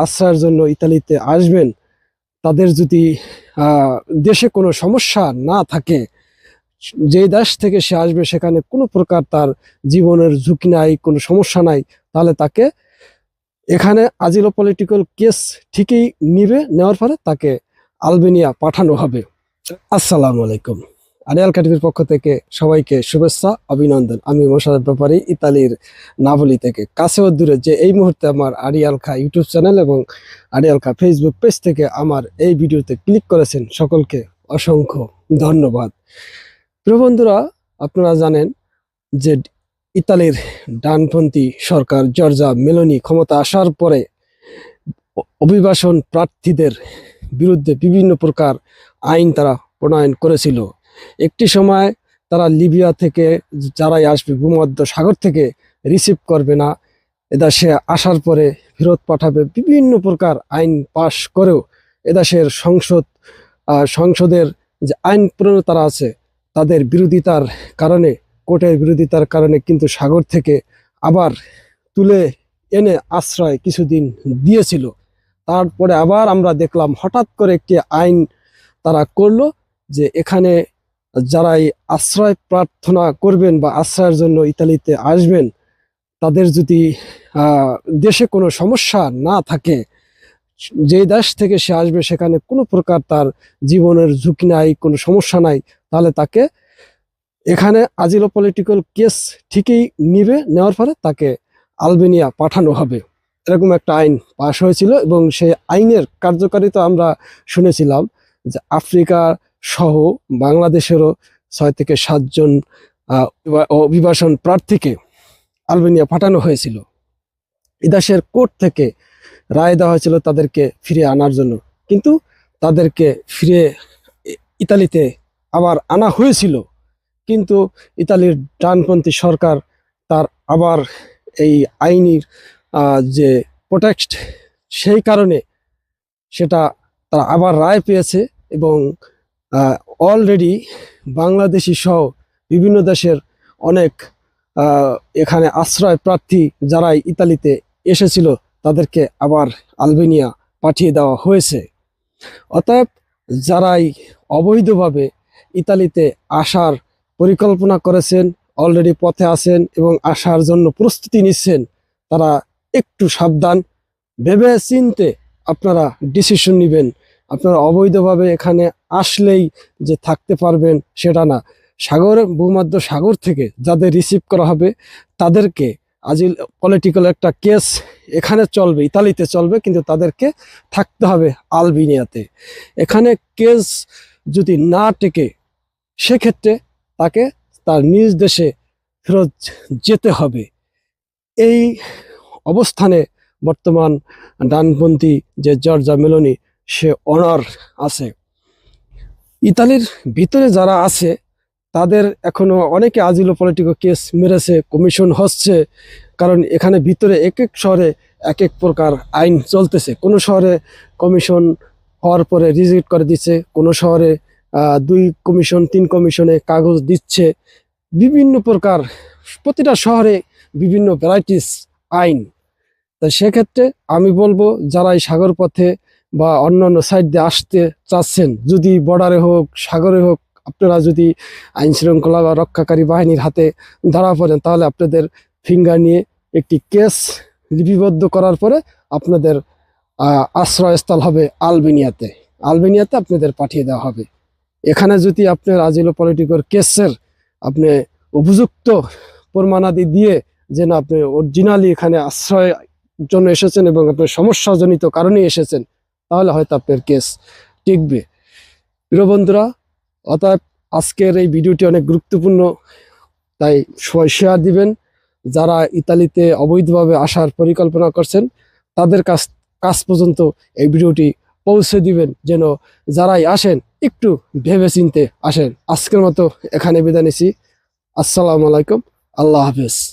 আশ্রয়ের জন্য ইতালিতে আসবেন, তাদের যদি দেশে কোনো সমস্যা না থাকে, যে দেশ থেকে সে আসবে সেখানে কোনো প্রকার তার জীবনের ঝুঁকি নাই, কোনো সমস্যা নাই, তাহলে তাকে এখানে আজিলো পলিটিক্যাল কেস ঠিকই নিবে, নেওয়ার পরে তাকে আলবেনিয়া পাঠানো হবে। আসসালামু আলাইকুম। আরিয়াল টিভির পক্ষ থেকে সবাইকে শুভেচ্ছা, অভিনন্দন। আমি মোশাররফ ব্যাপারী, ইতালির নাপোলি থেকে। কাছে ও দূরে যে এই মুহূর্তে আমার আরিয়াল খা ইউটিউব চ্যানেল এবং আরিয়াল খা ফেসবুক পেজ থেকে আমার এই ভিডিওতে ক্লিক করেছেন, সকলকে অসংখ্য ধন্যবাদ। প্রিয় বন্ধুরা, আপনারা জানেন যে ইতালির ডানপন্থী সরকার জর্জা মেলোনি ক্ষমতা আসার পরে অভিবাসন প্রার্থীদের বিরুদ্ধে বিভিন্ন প্রকার আইন তারা প্রণয়ন করেছিল। একটি সময় তারা লিবিয়া থেকে যারাই আসবে ভূমধ্য সাগর থেকে রিসিভ করবে না, এদেশে আসার পরে ফেরত পাঠাবে, বিভিন্ন প্রকার আইন পাশ করেও এদেশের সংসদের যে আইন প্রণেতারা আছে তাদের বিরোধিতার কারণে, কোর্টের বিরোধিতার কারণে কিন্তু সাগর থেকে আবার তুলে এনে আশ্রয় কিছুদিন দিয়েছিল। তারপরে আবার আমরা দেখলাম হঠাৎ করে একটি আইন তারা করলো যে এখানে যারাই আশ্রয় প্রার্থনা করবেন বা আশ্রয়ের জন্য ইতালিতে আসবেন, তাদের যদি দেশে কোনো সমস্যা না থাকে, যে দেশ থেকে সে আসবে সেখানে কোনো প্রকার তার জীবনের ঝুঁকি নাই, কোনো সমস্যা নাই, তাহলে তাকে এখানে আজিলো পলিটিক্যাল কেস ঠিকই নিবে, নেওয়ার পরে তাকে আলবেনিয়া পাঠানো হবে। এরকম একটা আইন পাশ হয়েছিল এবং সেই আইনের কার্যকারিতা আমরা শুনেছিলাম যে আফ্রিকা সহ বাংলাদেশেরও 6 থেকে 7 জন অভিবাসন প্রার্থীকে আলবেনিয়া পাঠানো হয়েছিল। এদেশের কোর্ট থেকে রায় দেওয়া হয়েছিল তাদেরকে ফিরে আনার জন্য, কিন্তু তাদেরকে ফিরে ইতালিতে আবার আনা হয়েছিল, কিন্তু ইতালির ডানপন্থী সরকার তার আবার এই আইনের যে প্রোটেক্ট, সেই কারণে সেটা তারা আবার রায় পেয়েছে এবং অলরেডি বাংলাদেশি সহ বিভিন্ন দেশের অনেক এখানে আশ্রয় প্রার্থী যারাই ইতালিতে এসেছিল তাদেরকে আবার আলবেনিয়া পাঠিয়ে দেওয়া হয়েছে। অতএব যারাই অবৈধভাবে ইতালিতে আসার পরিকল্পনা করেছেন, অলরেডি পথে আছেন এবং আসার জন্য প্রস্তুতি নিচ্ছেন, তারা একটু সাবধান, ভেবে চিনতে আপনারা ডিসিশন নেবেন। আপনারা অবৈধভাবে এখানে আসলেই যে থাকতে পারবেন সেটা না। ভূমধ্য সাগর থেকে যাদের রিসিভ করা হবে তাদেরকে আজিল পলিটিক্যাল একটা কেস এখানে চলবে, ইতালিতে চলবে, কিন্তু তাদেরকে থাকতে হবে আলবেনিয়াতে। এখানে কেস যদি না টেকে সেক্ষেত্রে তাকে তার নিজ দেশে ফেরত যেতে হবে। এই অবস্থানে বর্তমান ডানপন্থী যে জর্জা মেলোনি সে অনার আছে। ইতালির ভিতরে যারা আছে তাদের এখনো অনেকে আজিলো পলিটিক্যাল কেস মেরেছে, কমিশন হচ্ছে, কারণ এখানে ভিতরে এক এক শহরে এক এক প্রকার আইন চলতেছে। কোনো শহরে কমিশন হওয়ার পরে রিজেক্ট করে দিচ্ছে, কোনো শহরে 2 কমিশন 3 কমিশনে কাগজ দিচ্ছে, বিভিন্ন প্রকার প্রতিটা শহরে বিভিন্ন ভ্যারাইটিস আইন। তা সেক্ষেত্রে আমি বলবো যারা এই সাগর পথে বা অন্যান্য সাইড দিয়ে আসতে চাচ্ছেন, যদি বর্ডারে হোক সাগরে হোক, আপনারা যদি আইন শৃঙ্খলা বা রক্ষাকারী বাহিনীর হাতে ধরা পড়েন তাহলে আপনাদের ফিঙ্গার নিয়ে একটি কেস লিপিবদ্ধ করার পরে আপনাদের আশ্রয়স্থল হবে আলবেনিয়াতে। আলবেনিয়াতে আপনাদের পাঠিয়ে দেওয়া হবে। এখানে যদি আপনার আজিলো পলিটিক্যাল কেসের আপনি উপযুক্ত প্রমাণাদি দিয়ে যে না আপনি অরিজিনালি এখানে আশ্রয় জন্য এসেছেন এবং আপনার সমস্যাজনিত কারণে এসেছেন, তাহলে হয়তো আপনার কেস টিকবে। প্রিয় বন্ধুরা, অতএব আজকের এই ভিডিওটি অনেক গুরুত্বপূর্ণ, তাই সবাই শেয়ার দিবেন। যারা ইতালিতে অবৈধভাবে আসার পরিকল্পনা করছেন তাদের কাছ পর্যন্ত এই ভিডিওটি পৌঁছে দিবেন, যেন যারাই আসেন একটু ভেবে চিনতে আসেন। আজকের মতো এখানে বিদায় নিচ্ছি। আসসালামু আলাইকুম, আল্লাহ হাফেজ।